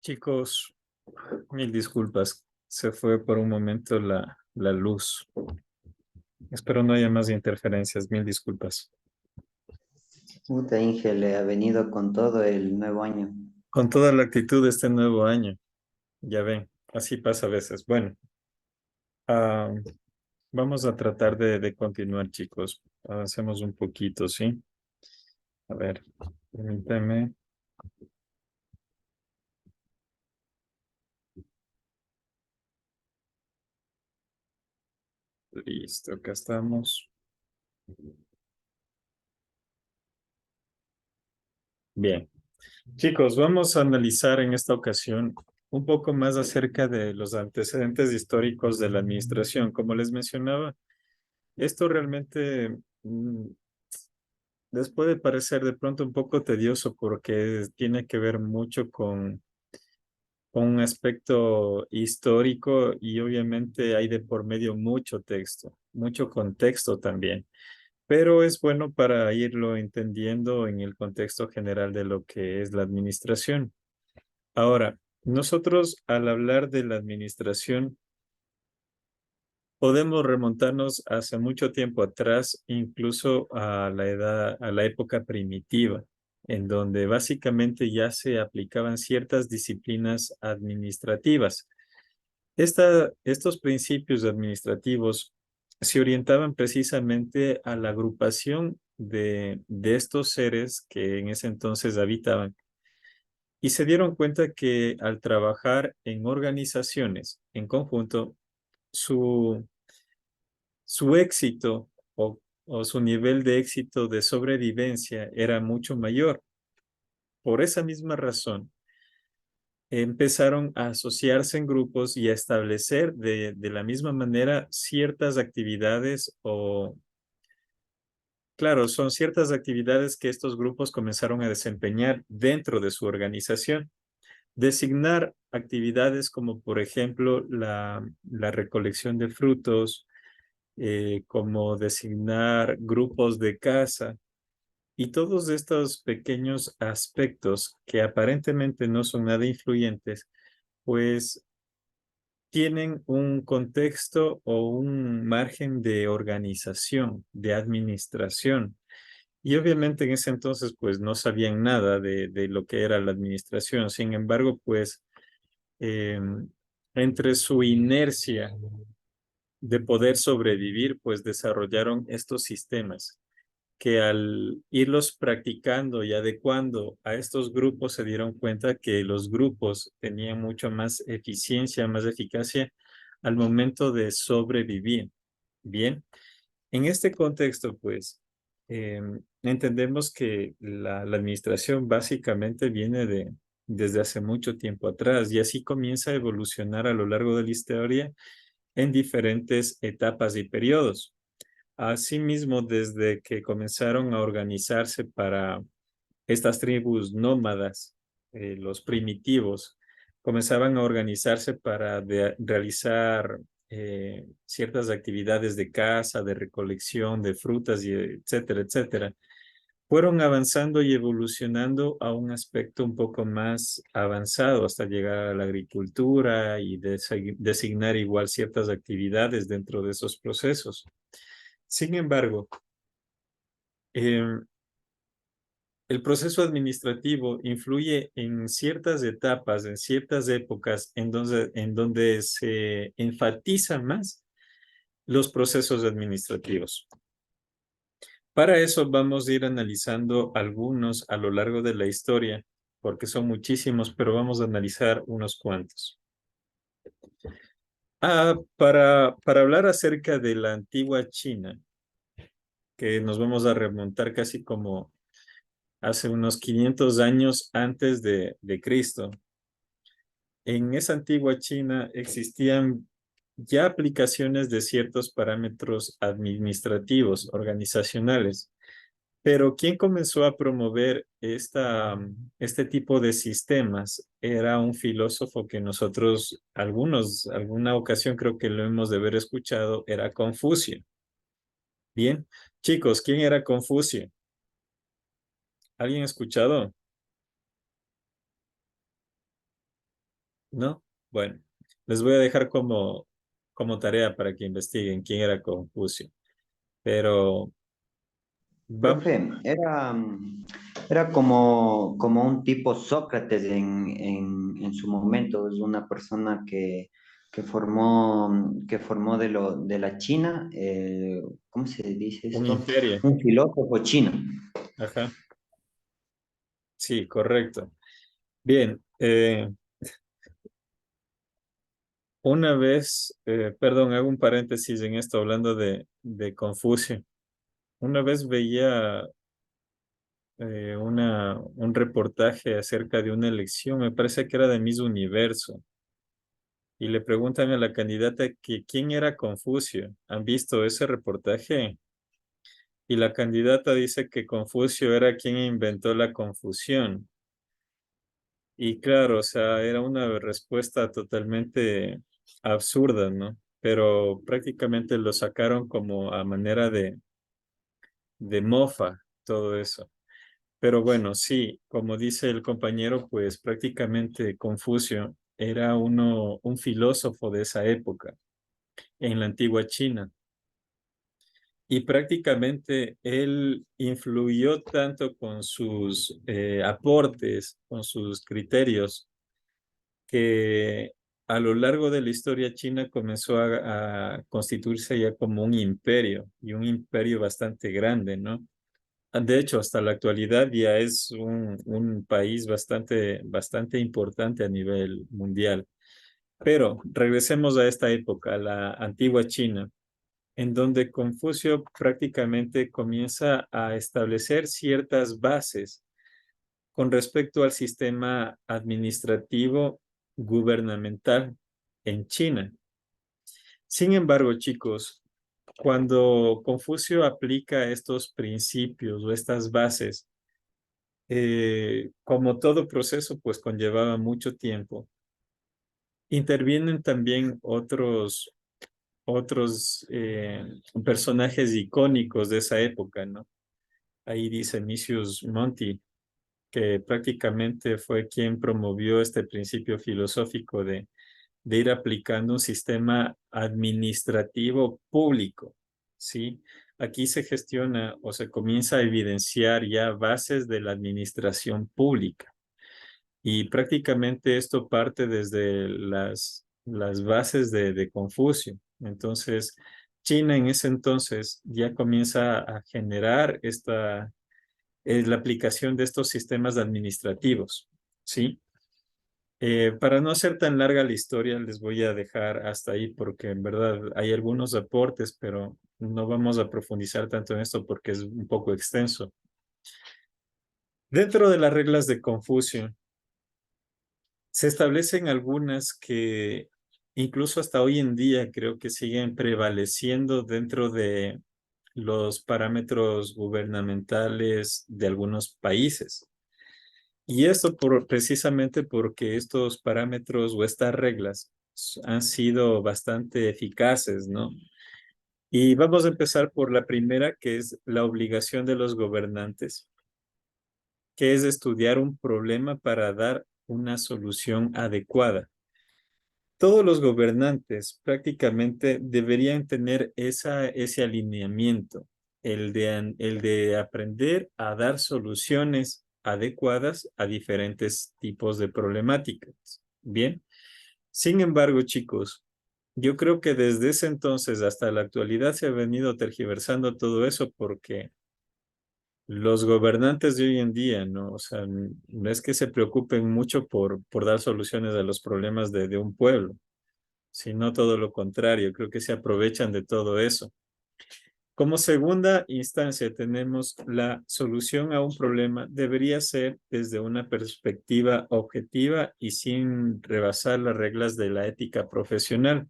Chicos, mil disculpas. Se fue por un momento la luz. Espero no haya más interferencias. Mil disculpas. Puta Inge le ha venido con todo el nuevo año. Con toda la actitud de este nuevo año, ya ven, así pasa a veces. Bueno, ah, vamos a tratar de continuar, chicos. Avancemos un poquito, ¿sí? A ver, permíteme. Listo, acá estamos. Bien. Chicos, vamos a analizar en esta ocasión un poco más acerca de los antecedentes históricos de la administración. Como les mencionaba, esto realmente les puede parecer de pronto un poco tedioso porque tiene que ver mucho con un aspecto histórico y obviamente hay de por medio mucho texto, mucho contexto también. Pero es bueno para irlo entendiendo en el contexto general de lo que es la administración. Ahora, nosotros al hablar de la administración, podemos remontarnos hace mucho tiempo atrás, incluso a a la época primitiva, en donde básicamente ya se aplicaban ciertas disciplinas administrativas. Estos principios administrativos se orientaban precisamente a la agrupación de estos seres que en ese entonces habitaban y se dieron cuenta que al trabajar en organizaciones en conjunto, su, su éxito o su nivel de éxito de sobrevivencia era mucho mayor. Por esa misma razón, empezaron a asociarse en grupos y a establecer de la misma manera ciertas actividades o, claro, son ciertas actividades que estos grupos comenzaron a desempeñar dentro de su organización. Designar actividades como, por ejemplo, la recolección de frutos, como designar grupos de caza y todos estos pequeños aspectos que aparentemente no son nada influyentes, pues tienen un contexto o un margen de organización, de administración. Y obviamente en ese entonces pues no sabían nada de lo que era la administración. Sin embargo, pues eh, entre su inercia de poder sobrevivir, pues desarrollaron estos sistemas que al irlos practicando y adecuando a estos grupos se dieron cuenta que los grupos tenían mucho más eficiencia, más eficacia al momento de sobrevivir. Bien, en este contexto, pues, eh, entendemos que la administración básicamente viene desde hace mucho tiempo atrás y así comienza a evolucionar a lo largo de la historia en diferentes etapas y periodos. Asimismo, desde que comenzaron a organizarse para estas tribus nómadas, los primitivos, comenzaban a organizarse para realizar ciertas actividades de caza, de recolección de frutas, y etcétera, etcétera. Fueron avanzando y evolucionando a un aspecto un poco más avanzado hasta llegar a la agricultura y designar igual ciertas actividades dentro de esos procesos. Sin embargo, eh, el proceso administrativo influye en ciertas etapas, en ciertas épocas, en donde se enfatizan más los procesos administrativos. Para eso vamos a ir analizando algunos a lo largo de la historia, porque son muchísimos, pero vamos a analizar unos cuantos. Para hablar acerca de la antigua China, que nos vamos a remontar casi como hace unos 500 años antes de Cristo. En esa antigua China existían ya aplicaciones de ciertos parámetros administrativos, organizacionales, pero quien comenzó a promover este tipo de sistemas era un filósofo que nosotros, alguna ocasión creo que lo hemos de haber escuchado, era Confucio. Bien, chicos, ¿quién era Confucio? ¿Alguien ha escuchado? ¿no? Bueno, les voy a dejar como tarea para que investiguen quién era Confucio. Pero vamos, Profe, era como un tipo Sócrates en su momento, es una persona que formó de la China, ¿cómo se dice un esto? imperio. Un filósofo chino. Ajá, sí, correcto. Bien, una vez, perdón, hago un paréntesis en esto hablando de Confucio. Una vez veía un reportaje acerca de una elección, me parece que era de Miss Universo, y le preguntan a la candidata que quién era Confucio. ¿Han visto ese reportaje? Y la candidata dice que Confucio era quien inventó la confusión. Y claro, o sea, era una respuesta totalmente absurda, ¿no? Pero prácticamente lo sacaron como a manera de mofa, todo eso. Pero bueno, sí, como dice el compañero, pues prácticamente Confucio era un filósofo de esa época, en la antigua China. Y prácticamente él influyó tanto con sus aportes, con sus criterios, que a lo largo de la historia china comenzó a constituirse ya como un imperio, y un imperio bastante grande, ¿no? De hecho, hasta la actualidad ya es un país bastante importante a nivel mundial. Pero regresemos a esta época, a la antigua China, en donde Confucio prácticamente comienza a establecer ciertas bases con respecto al sistema administrativo gubernamental en China. Sin embargo, chicos, cuando Confucio aplica estos principios o estas bases, como todo proceso, pues conllevaba mucho tiempo. Intervienen también otros personajes icónicos de esa época, ¿no? Ahí dice Misius Monti, que prácticamente fue quien promovió este principio filosófico de ir aplicando un sistema administrativo público, ¿sí? Aquí se gestiona o se comienza a evidenciar ya bases de la administración pública. Y prácticamente esto parte desde las bases de Confucio. Entonces, China en ese entonces ya comienza a generar la aplicación de estos sistemas administrativos, ¿sí? Para no hacer tan larga la historia, les voy a dejar hasta ahí porque en verdad hay algunos aportes, pero no vamos a profundizar tanto en esto porque es un poco extenso. Dentro de las reglas de Confucio, se establecen algunas que incluso hasta hoy en día creo que siguen prevaleciendo dentro de los parámetros gubernamentales de algunos países. Y esto precisamente porque estos parámetros o estas reglas han sido bastante eficaces, ¿no? Y vamos a empezar por la primera, que es la obligación de los gobernantes, que es estudiar un problema para dar una solución adecuada. Todos los gobernantes prácticamente deberían tener ese alineamiento, el de aprender a dar soluciones adecuadas a diferentes tipos de problemáticas. Bien, sin embargo, chicos, yo creo que desde ese entonces hasta la actualidad se ha venido tergiversando todo eso porque los gobernantes de hoy en día, ¿no? O sea, no es que se preocupen mucho por dar soluciones a los problemas de un pueblo, sino todo lo contrario, creo que se aprovechan de todo eso. Como segunda instancia tenemos la solución a un problema debería ser desde una perspectiva objetiva y sin rebasar las reglas de la ética profesional.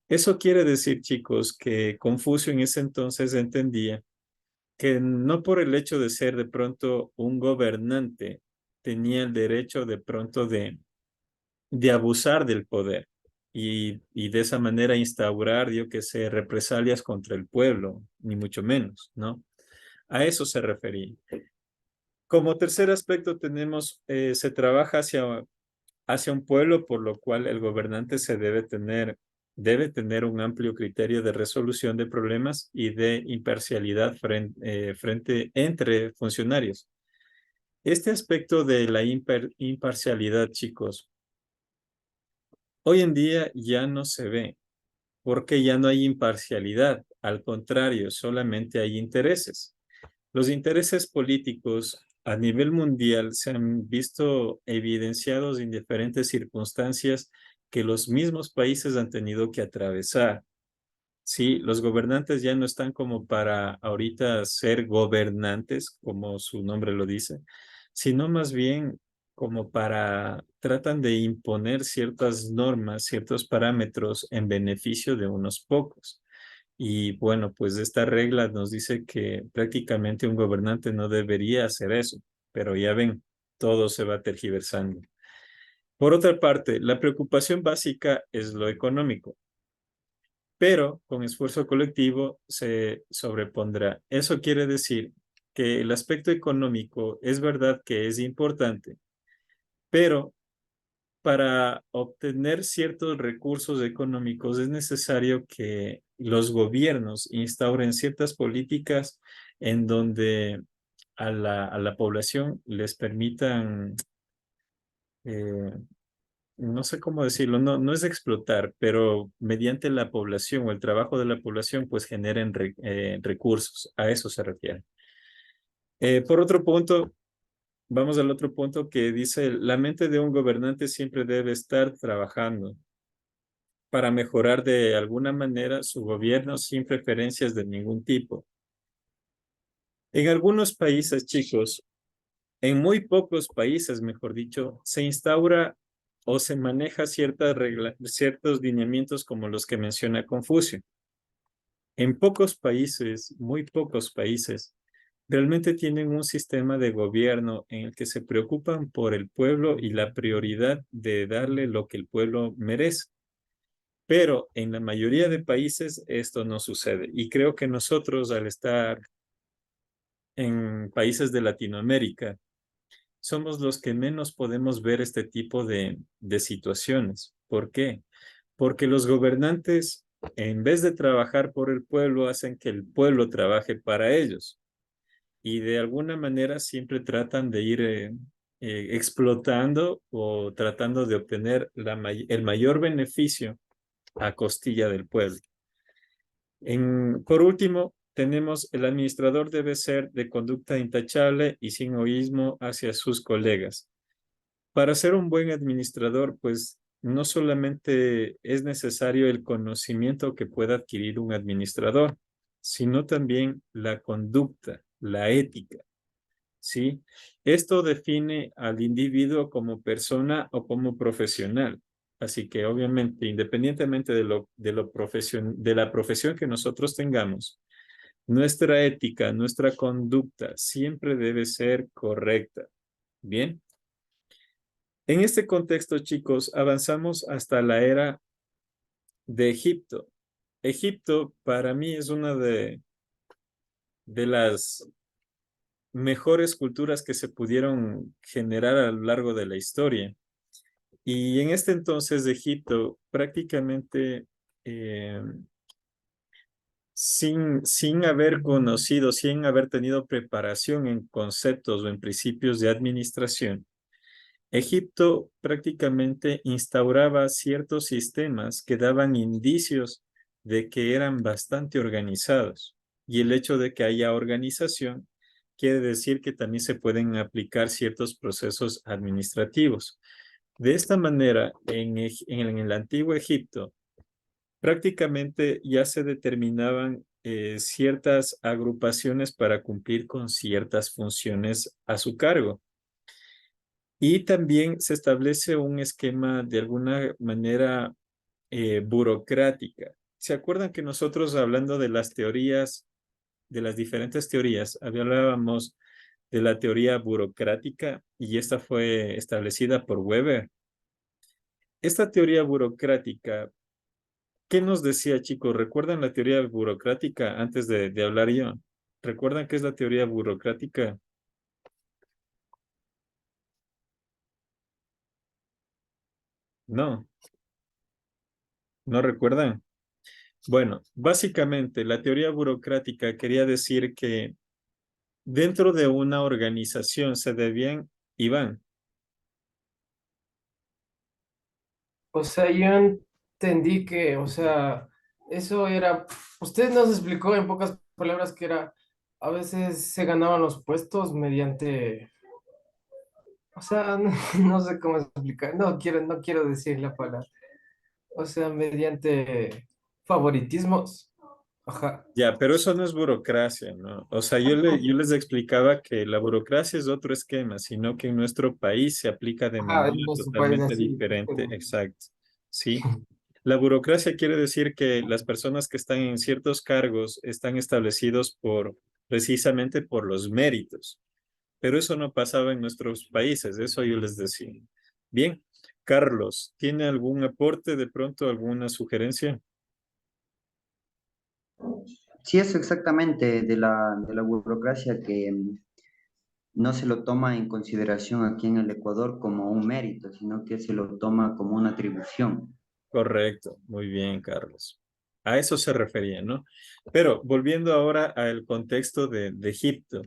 Eso quiere decir, chicos, que Confucio en ese entonces entendía que no por el hecho de ser de pronto un gobernante tenía el derecho de pronto de abusar del poder y de esa manera instaurar, yo que sé, represalias contra el pueblo, ni mucho menos, ¿no? A eso se refería. Como tercer aspecto tenemos, se trabaja hacia un pueblo, por lo cual el gobernante debe tener un amplio criterio de resolución de problemas y de imparcialidad frente entre funcionarios. Este aspecto de la imparcialidad, chicos, hoy en día ya no se ve, porque ya no hay imparcialidad. Al contrario, solamente hay intereses. Los intereses políticos a nivel mundial se han visto evidenciados en diferentes circunstancias que los mismos países han tenido que atravesar. Sí, los gobernantes ya no están como para ahorita ser gobernantes, como su nombre lo dice, sino más bien como para, tratan de imponer ciertas normas, ciertos parámetros en beneficio de unos pocos. Y bueno, pues esta regla nos dice que prácticamente un gobernante no debería hacer eso, pero ya ven, todo se va tergiversando. Por otra parte, la preocupación básica es lo económico, pero con esfuerzo colectivo se sobrepondrá. Eso quiere decir que el aspecto económico es verdad que es importante, pero para obtener ciertos recursos económicos es necesario que los gobiernos instauren ciertas políticas en donde a la población les permitan, eh, no sé cómo decirlo, no es explotar, pero mediante la población o el trabajo de la población, pues generen recursos. A eso se refiere. Por otro punto, vamos al otro punto que dice, la mente de un gobernante siempre debe estar trabajando para mejorar de alguna manera su gobierno sin preferencias de ningún tipo. En algunos países, chicos, en muy pocos países, mejor dicho, se instaura o se maneja ciertas reglas, ciertos lineamientos como los que menciona Confucio. En pocos países, muy pocos países, realmente tienen un sistema de gobierno en el que se preocupan por el pueblo y la prioridad de darle lo que el pueblo merece. Pero en la mayoría de países esto no sucede. Y creo que nosotros, al estar en países de Latinoamérica, somos los que menos podemos ver este tipo de situaciones. ¿Por qué? Porque los gobernantes, en vez de trabajar por el pueblo, hacen que el pueblo trabaje para ellos. Y de alguna manera siempre tratan de ir explotando o tratando de obtener el mayor beneficio a costilla del pueblo. Por último, tenemos el administrador debe ser de conducta intachable y sin egoísmo hacia sus colegas. Para ser un buen administrador, pues no solamente es necesario el conocimiento que pueda adquirir un administrador, sino también la conducta, la ética, ¿sí? Esto define al individuo como persona o como profesional. Así que obviamente, independientemente de la profesión que nosotros tengamos, nuestra ética, nuestra conducta siempre debe ser correcta. Bien. En este contexto, chicos, avanzamos hasta la era de Egipto. Egipto para mí es una de las mejores culturas que se pudieron generar a lo largo de la historia. Y en este entonces de Egipto, prácticamente eh, sin haber conocido, sin haber tenido preparación en conceptos o en principios de administración, Egipto prácticamente instauraba ciertos sistemas que daban indicios de que eran bastante organizados. Y el hecho de que haya organización quiere decir que también se pueden aplicar ciertos procesos administrativos. De esta manera, en el antiguo Egipto, prácticamente ya se determinaban ciertas agrupaciones para cumplir con ciertas funciones a su cargo. Y también se establece un esquema de alguna manera burocrática. ¿Se acuerdan que nosotros hablando de las teorías, de las diferentes teorías, hablábamos de la teoría burocrática y esta fue establecida por Weber? Esta teoría burocrática, ¿qué nos decía, chicos? ¿Recuerdan la teoría burocrática antes de hablar yo? ¿Recuerdan qué es la teoría burocrática? No, no recuerdan. Bueno, básicamente la teoría burocrática quería decir que dentro de una organización se debían, Iván, O sea, yo entendí que, o sea, eso era, usted nos explicó en pocas palabras que era, a veces se ganaban los puestos mediante, o sea, no, no sé cómo explicar, no quiero decir la palabra, o sea, mediante favoritismos. Ajá. ya, pero eso no es burocracia, ¿no? O sea, yo les explicaba que la burocracia es otro esquema, sino que en nuestro país se aplica de Ajá, manera en nuestro país totalmente así. diferente, exacto, ¿sí? La burocracia quiere decir que las personas que están en ciertos cargos están establecidos precisamente por los méritos, pero eso no pasaba en nuestros países, eso yo les decía. Bien, Carlos, ¿tiene algún aporte, de pronto alguna sugerencia? Sí, eso exactamente de la burocracia que no se lo toma en consideración aquí en el Ecuador como un mérito, sino que se lo toma como una atribución. Correcto, muy bien, Carlos. A eso se refería, ¿no? Pero volviendo ahora al contexto de Egipto.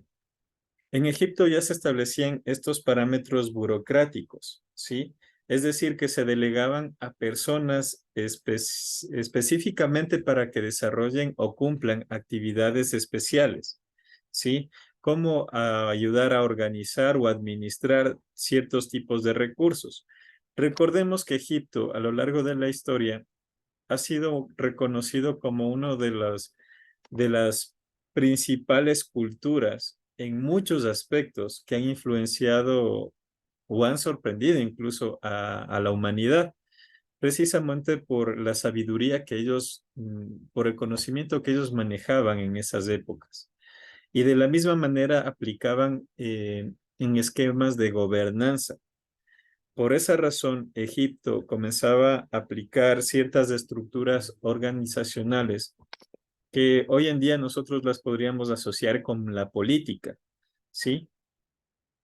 En Egipto ya se establecían estos parámetros burocráticos, ¿sí? Es decir, que se delegaban a personas específicamente para que desarrollen o cumplan actividades especiales, ¿sí? Como ayudar a organizar o administrar ciertos tipos de recursos. Recordemos que Egipto, a lo largo de la historia, ha sido reconocido como uno de las principales culturas en muchos aspectos que han influenciado o han sorprendido incluso a la humanidad, precisamente por la sabiduría que ellos, por el conocimiento que ellos manejaban en esas épocas. Y de la misma manera aplicaban en esquemas de gobernanza. Por esa razón, Egipto comenzaba a aplicar ciertas estructuras organizacionales que hoy en día nosotros las podríamos asociar con la política, ¿sí?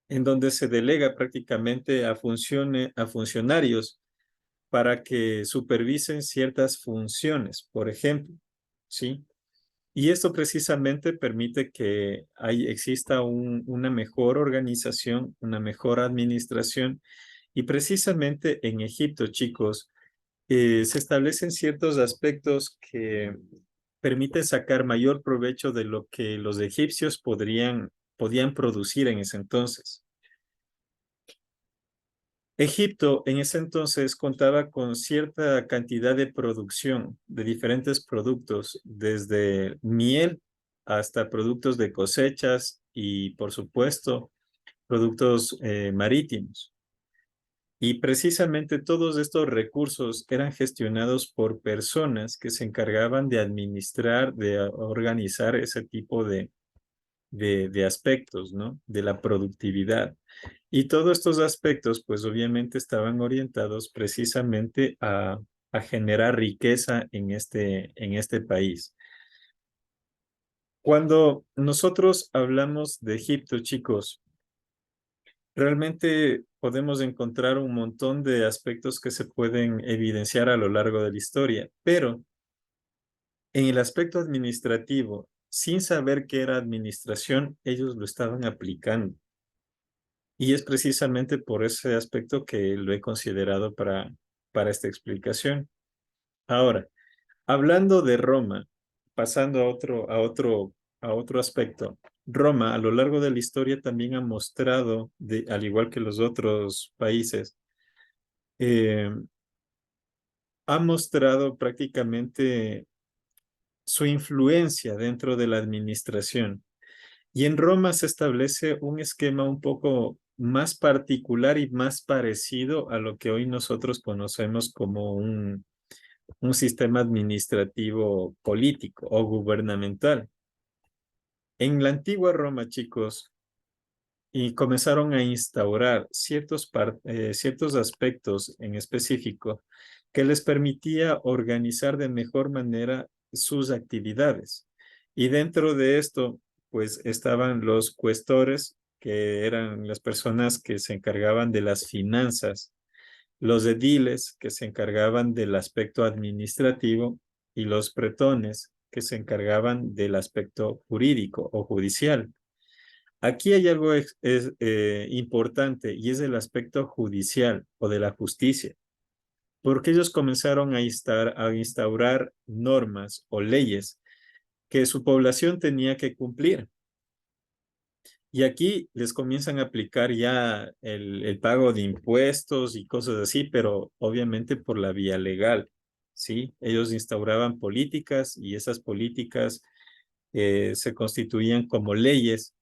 En donde se delega prácticamente a funcionarios para que supervisen ciertas funciones, por ejemplo, ¿sí? Y esto precisamente permite que exista una mejor organización, una mejor administración. Y precisamente en Egipto, chicos, se establecen ciertos aspectos que permiten sacar mayor provecho de lo que los egipcios podían producir en ese entonces. Egipto en ese entonces contaba con cierta cantidad de producción de diferentes productos, desde miel hasta productos de cosechas y, por supuesto, productos marítimos. Y precisamente todos estos recursos eran gestionados por personas que se encargaban de administrar, de organizar ese tipo de aspectos, ¿no? De la productividad. Y todos estos aspectos, pues obviamente estaban orientados precisamente a generar riqueza en este país. Cuando nosotros hablamos de Egipto, chicos, realmente podemos encontrar un montón de aspectos que se pueden evidenciar a lo largo de la historia, pero en el aspecto administrativo, sin saber qué era administración, ellos lo estaban aplicando. Y es precisamente por ese aspecto que lo he considerado para esta explicación. Ahora, hablando de Roma, pasando a otro aspecto, Roma a lo largo de la historia también ha mostrado, al igual que los otros países, eh, ha mostrado prácticamente su influencia dentro de la administración. Y en Roma se establece un esquema un poco más particular y más parecido a lo que hoy nosotros conocemos como un sistema administrativo político o gubernamental. En la antigua Roma, chicos, y comenzaron a instaurar ciertos aspectos en específico que les permitía organizar de mejor manera sus actividades. Y dentro de esto, pues estaban los cuestores, que eran las personas que se encargaban de las finanzas, los ediles, que se encargaban del aspecto administrativo, y los pretones, que se encargaban del aspecto jurídico o judicial. Aquí hay algo importante, y es el aspecto judicial o de la justicia, porque ellos comenzaron a instaurar normas o leyes que su población tenía que cumplir. Y aquí les comienzan a aplicar ya el pago de impuestos y cosas así, pero obviamente por la vía legal, ¿sí? Ellos instauraban políticas, y esas políticas se constituían como leyes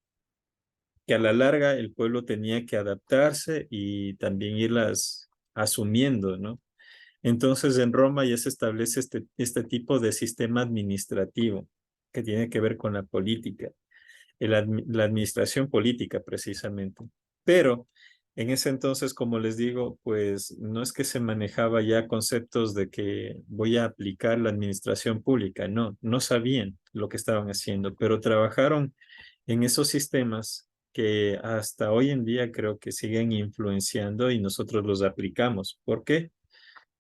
que a la larga el pueblo tenía que adaptarse y también irlas asumiendo, ¿no? Entonces en Roma ya se establece este tipo de sistema administrativo que tiene que ver con la política, la administración política precisamente. Pero en ese entonces, como les digo, pues no es que se manejaba ya conceptos de que voy a aplicar la administración pública, no, no sabían lo que estaban haciendo, pero trabajaron en esos sistemas que hasta hoy en día creo que siguen influenciando y nosotros los aplicamos. ¿Por qué?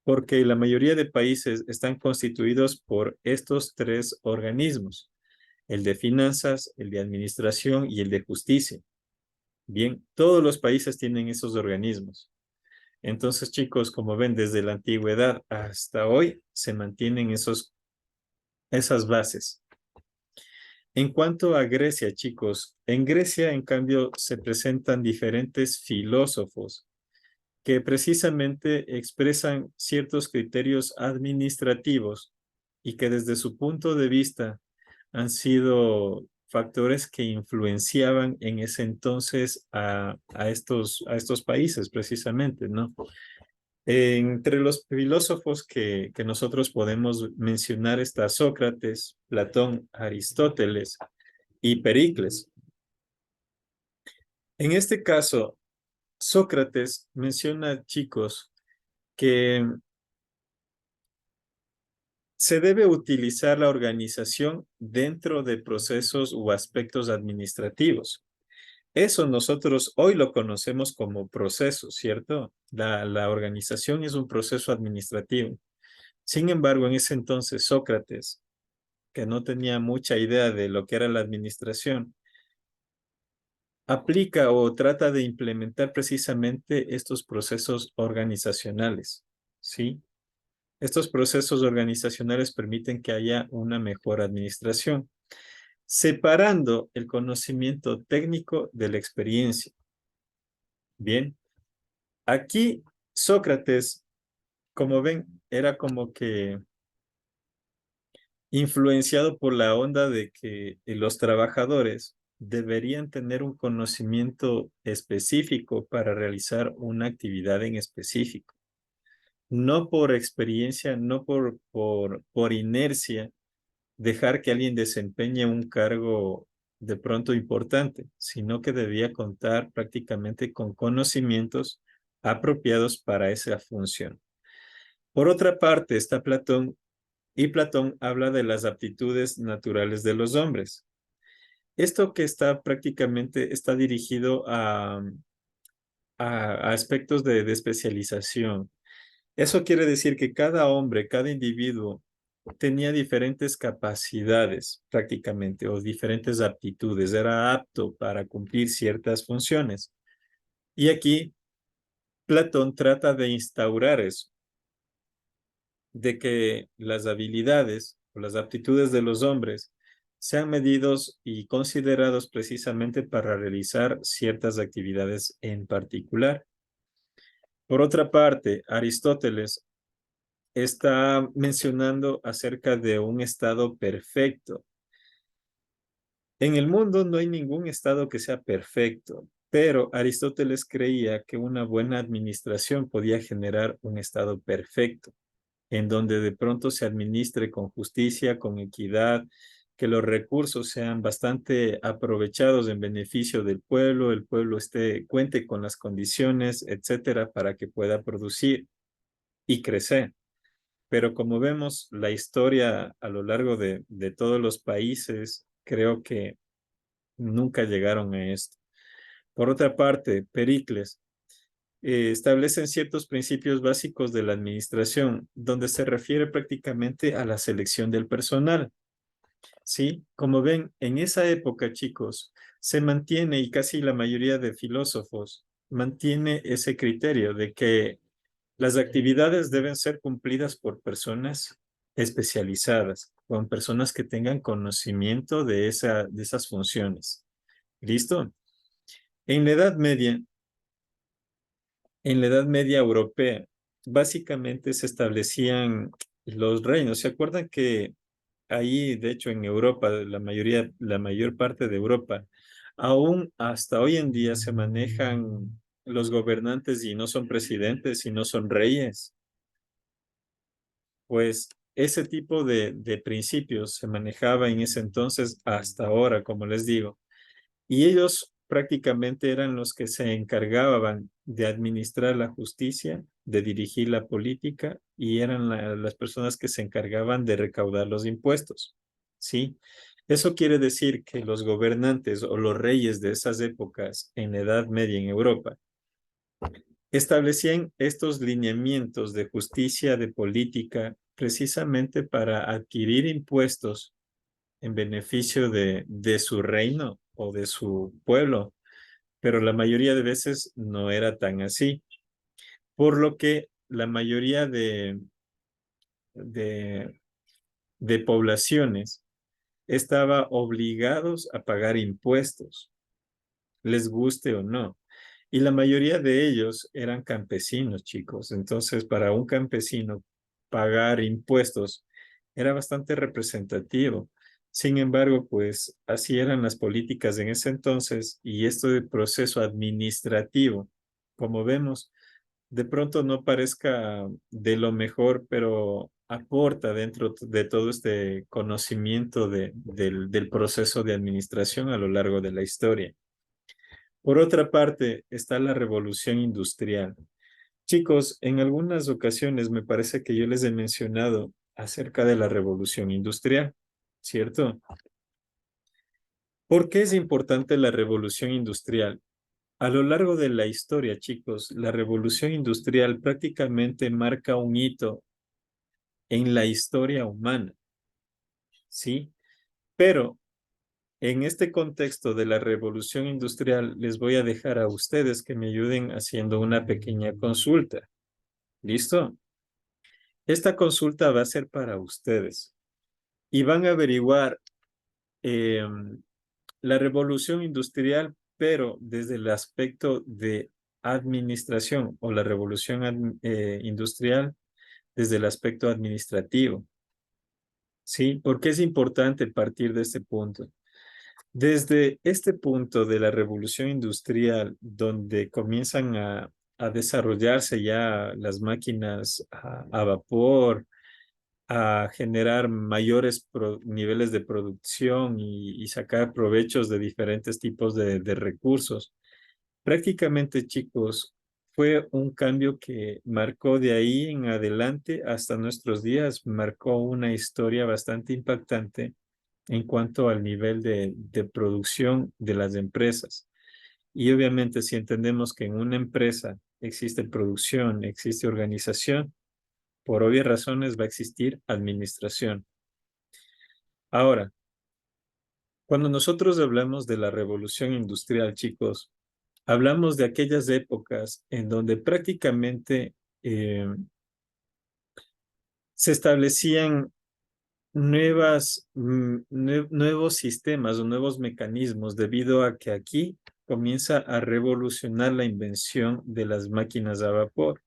Porque la mayoría de países están constituidos por estos tres organismos: el de finanzas, el de administración y el de justicia. Bien, todos los países tienen esos organismos. Entonces, chicos, como ven, desde la antigüedad hasta hoy se mantienen esas bases. En cuanto a Grecia, chicos, en Grecia, en cambio, se presentan diferentes filósofos que precisamente expresan ciertos criterios administrativos y que desde su punto de vista han sido factores que influenciaban en ese entonces a estos países precisamente, ¿no? Entre los filósofos que nosotros podemos mencionar está Sócrates, Platón, Aristóteles y Pericles. En este caso, Sócrates menciona, chicos, que se debe utilizar la organización dentro de procesos o aspectos administrativos. Eso nosotros hoy lo conocemos como proceso, ¿cierto? La organización es un proceso administrativo. Sin embargo, en ese entonces Sócrates, que no tenía mucha idea de lo que era la administración, aplica o trata de implementar precisamente estos procesos organizacionales, ¿sí? Estos procesos organizacionales permiten que haya una mejor administración, separando el conocimiento técnico de la experiencia. Bien, aquí Sócrates, como ven, era como que influenciado por la onda de que los trabajadores deberían tener un conocimiento específico para realizar una actividad en específico. No por experiencia, no por inercia, dejar que alguien desempeñe un cargo de pronto importante, sino que debía contar prácticamente con conocimientos apropiados para esa función. Por otra parte está Platón, y Platón habla de las aptitudes naturales de los hombres. Esto que está dirigido a aspectos de especialización. Eso quiere decir que cada hombre, cada individuo tenía diferentes capacidades prácticamente o diferentes aptitudes, era apto para cumplir ciertas funciones. Y aquí Platón trata de instaurar eso, de que las habilidades o las aptitudes de los hombres sean medidos y considerados precisamente para realizar ciertas actividades en particular. Por otra parte, Aristóteles está mencionando acerca de un estado perfecto. En el mundo no hay ningún estado que sea perfecto, pero Aristóteles creía que una buena administración podía generar un estado perfecto, en donde de pronto se administre con justicia, con equidad, que los recursos sean bastante aprovechados en beneficio del pueblo, el pueblo cuente con las condiciones, etcétera, para que pueda producir y crecer. Pero como vemos, la historia a lo largo de todos los países, creo que nunca llegaron a esto. Por otra parte, Pericles establecen ciertos principios básicos de la administración, donde se refiere prácticamente a la selección del personal. ¿Sí? Como ven, en esa época, chicos, se mantiene, y casi la mayoría de filósofos mantiene ese criterio de que las actividades deben ser cumplidas por personas especializadas, con personas que tengan conocimiento de esas funciones. ¿Listo? En la Edad Media, en la Edad Media europea, básicamente se establecían los reinos. ¿Se acuerdan que ahí, de hecho, en Europa, la mayor parte de Europa, aún hasta hoy en día se manejan los gobernantes y no son presidentes y no son reyes? Pues ese tipo de principios se manejaba en ese entonces hasta ahora, como les digo. Y ellos prácticamente eran los que se encargaban de administrar la justicia, de dirigir la política y eran las personas que se encargaban de recaudar los impuestos. ¿Sí? Eso quiere decir que los gobernantes o los reyes de esas épocas en la Edad Media en Europa establecían estos lineamientos de justicia, de política, precisamente para adquirir impuestos en beneficio de su reino o de su pueblo, pero la mayoría de veces no era tan así, por lo que la mayoría de, de poblaciones estaba obligados a pagar impuestos, les guste o no. Y la mayoría de ellos eran campesinos, chicos. Entonces, para un campesino, pagar impuestos era bastante representativo. Sin embargo, pues así eran las políticas en ese entonces y esto de proceso administrativo, como vemos, de pronto no parezca de lo mejor, pero aporta dentro de todo este conocimiento del proceso de administración a lo largo de la historia. Por otra parte, está la revolución industrial. Chicos, en algunas ocasiones me parece que yo les he mencionado acerca de la revolución industrial, ¿cierto? ¿Por qué es importante la revolución industrial? A lo largo de la historia, chicos, la revolución industrial prácticamente marca un hito en la historia humana, ¿sí? Pero en este contexto de la revolución industrial, les voy a dejar a ustedes que me ayuden haciendo una pequeña consulta. ¿Listo? Esta consulta va a ser para ustedes y van a averiguar eh, la revolución industrial, pero desde el aspecto de administración o la revolución industrial desde el aspecto administrativo. ¿Sí? Porque es importante partir de este punto. Desde este punto de la revolución industrial, donde comienzan a desarrollarse ya las máquinas a vapor, a generar mayores niveles de producción y sacar provechos de diferentes tipos de recursos. Prácticamente, chicos, fue un cambio que marcó de ahí en adelante hasta nuestros días, marcó una historia bastante impactante en cuanto al nivel de producción de las empresas. Y obviamente, si entendemos que en una empresa existe producción, existe organización, por obvias razones va a existir administración. Ahora, cuando nosotros hablamos de la revolución industrial, chicos, hablamos de aquellas épocas en donde prácticamente eh, se establecían nuevos sistemas o nuevos mecanismos debido a que aquí comienza a revolucionar la invención de las máquinas a vapor.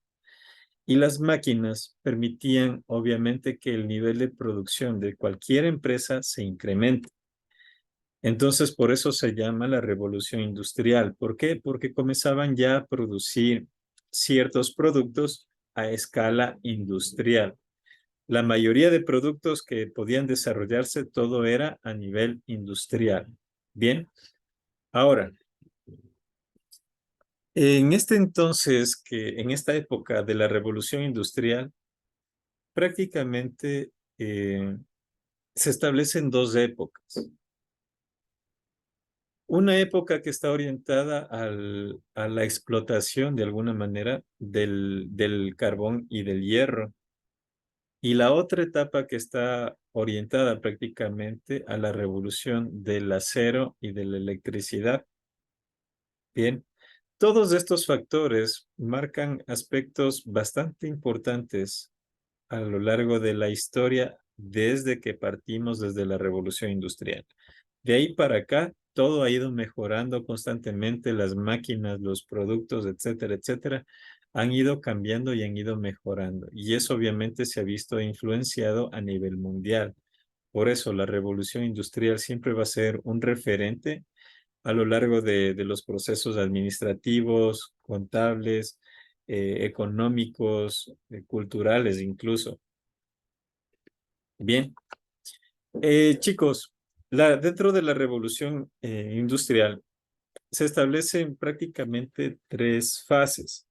Y las máquinas permitían, obviamente, que el nivel de producción de cualquier empresa se incremente. Entonces, por eso se llama la revolución industrial. ¿Por qué? Porque comenzaban ya a producir ciertos productos a escala industrial. La mayoría de productos que podían desarrollarse, todo era a nivel industrial. Bien, ahora, en este entonces, en esta época de la revolución industrial, prácticamente se establecen dos épocas. Una época que está orientada a la explotación de alguna manera del carbón y del hierro. Y la otra etapa que está orientada prácticamente a la revolución del acero y de la electricidad. Bien, todos estos factores marcan aspectos bastante importantes a lo largo de la historia desde que partimos desde la revolución industrial. De ahí para acá, todo ha ido mejorando constantemente, las máquinas, los productos, etcétera, etcétera, han ido cambiando y han ido mejorando. Y eso obviamente se ha visto influenciado a nivel mundial. Por eso la revolución industrial siempre va a ser un referente a lo largo de los procesos administrativos, contables, económicos, culturales incluso. Bien, chicos, dentro de la revolución industrial se establecen prácticamente tres fases,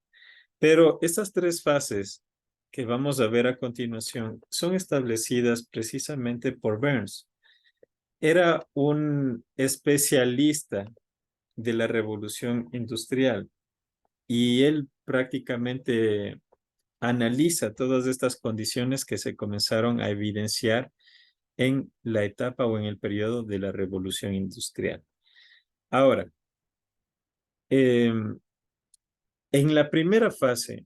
pero estas tres fases que vamos a ver a continuación son establecidas precisamente por Burns. Era un especialista de la revolución industrial y él prácticamente analiza todas estas condiciones que se comenzaron a evidenciar en la etapa o en el periodo de la revolución industrial. Ahora, en la primera fase,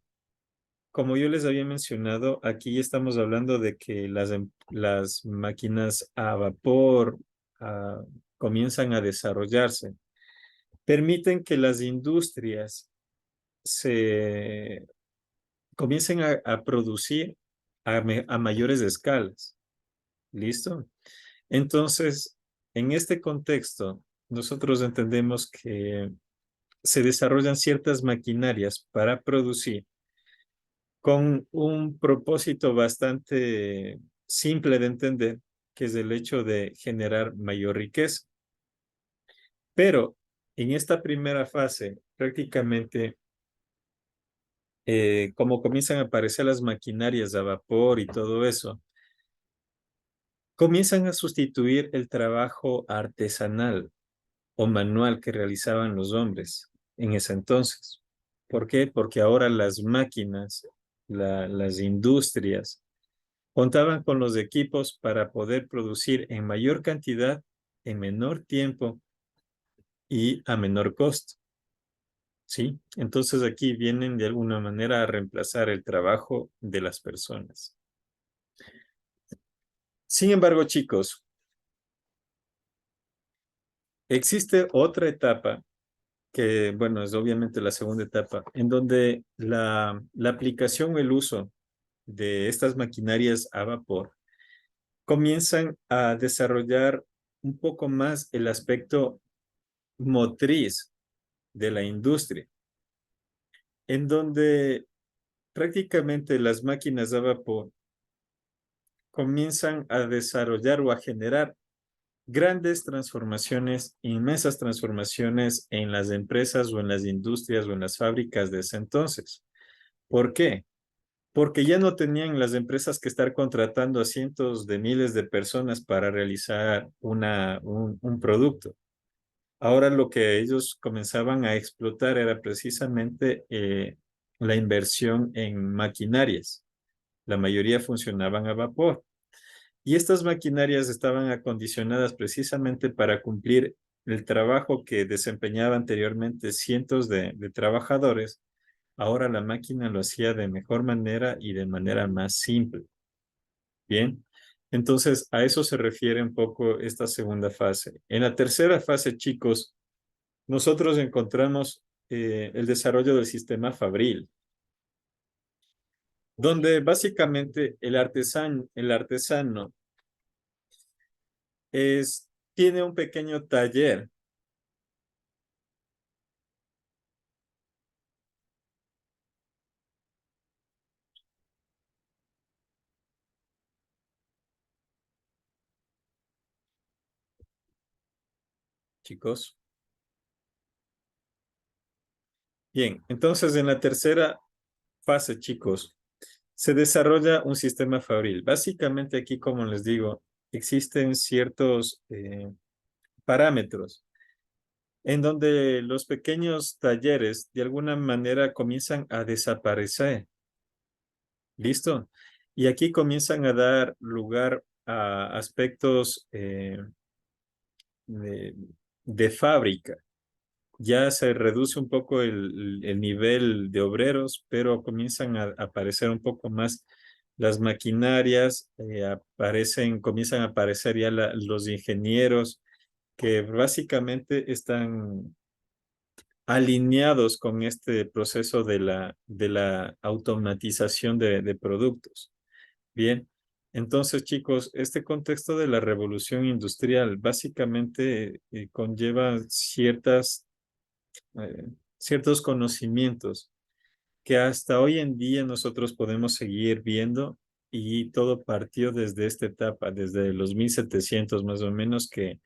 como yo les había mencionado, aquí estamos hablando de que las máquinas a vapor comienzan a desarrollarse. Permiten que las industrias se comiencen a producir a mayores escalas. ¿Listo? Entonces, en este contexto, nosotros entendemos que se desarrollan ciertas maquinarias para producir con un propósito bastante simple de entender, que es el hecho de generar mayor riqueza. Pero en esta primera fase, prácticamente, como comienzan a aparecer las maquinarias a vapor y todo eso, comienzan a sustituir el trabajo artesanal o manual que realizaban los hombres en ese entonces. ¿Por qué? Porque ahora las máquinas, las industrias, contaban con los equipos para poder producir en mayor cantidad, en menor tiempo y a menor costo. ¿Sí? Entonces aquí vienen de alguna manera a reemplazar el trabajo de las personas. Sin embargo, chicos, existe otra etapa que, bueno, es obviamente la segunda etapa, en donde la aplicación o el uso de estas maquinarias a vapor comienzan a desarrollar un poco más el aspecto motriz de la industria, en donde prácticamente las máquinas a vapor comienzan a desarrollar o a generar grandes transformaciones, inmensas transformaciones en las empresas o en las industrias o en las fábricas de ese entonces. ¿Por qué? Porque ya no tenían las empresas que estar contratando a cientos de miles de personas para realizar un producto. Ahora lo que ellos comenzaban a explotar era precisamente la inversión en maquinarias. La mayoría funcionaban a vapor. Y estas maquinarias estaban acondicionadas precisamente para cumplir el trabajo que desempeñaba anteriormente cientos de trabajadores. Ahora la máquina lo hacía de mejor manera y de manera más simple. Bien, entonces a eso se refiere un poco esta segunda fase. En la tercera fase, chicos, nosotros encontramos el desarrollo del sistema fabril, donde básicamente el artesano tiene un pequeño taller. Chicos. Bien, entonces en la tercera fase, chicos, se desarrolla un sistema fabril. Básicamente aquí, como les digo, existen ciertos parámetros en donde los pequeños talleres de alguna manera comienzan a desaparecer. ¿Listo? Y aquí comienzan a dar lugar a aspectos de, de fábrica. Ya se reduce un poco el nivel de obreros, pero comienzan a aparecer un poco más las maquinarias, comienzan a aparecer ya los ingenieros que básicamente están alineados con este proceso de la automatización de productos. Bien, entonces chicos, este contexto de la revolución industrial básicamente conlleva ciertos conocimientos que hasta hoy en día nosotros podemos seguir viendo y todo partió desde esta etapa, desde los 1700 más o menos que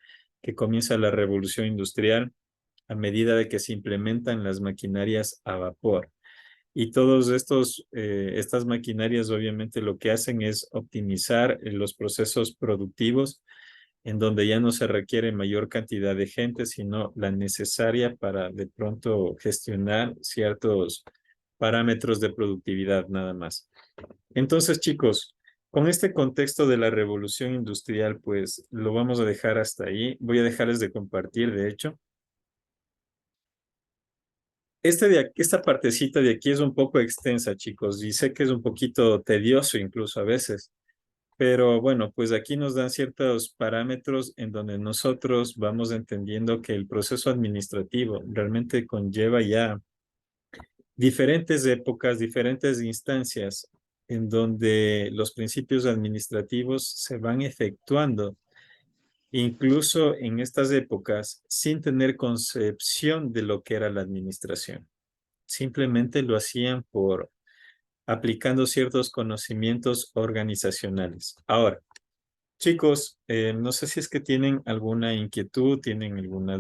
comienza la revolución industrial a medida de que se implementan las maquinarias a vapor. Y todos estas maquinarias obviamente lo que hacen es optimizar los procesos productivos en donde ya no se requiere mayor cantidad de gente, sino la necesaria para de pronto gestionar ciertos parámetros de productividad nada más. Entonces, chicos, con este contexto de la revolución industrial, pues lo vamos a dejar hasta ahí. Voy a dejarles de compartir, de hecho. Esta partecita de aquí es un poco extensa, chicos, y sé que es un poquito tedioso incluso a veces, pero bueno, pues aquí nos dan ciertos parámetros en donde nosotros vamos entendiendo que el proceso administrativo realmente conlleva ya diferentes épocas, diferentes instancias en donde los principios administrativos se van efectuando, incluso en estas épocas, sin tener concepción de lo que era la administración. Simplemente lo hacían por aplicando ciertos conocimientos organizacionales. Ahora, chicos, no sé si es que tienen alguna inquietud, tienen alguna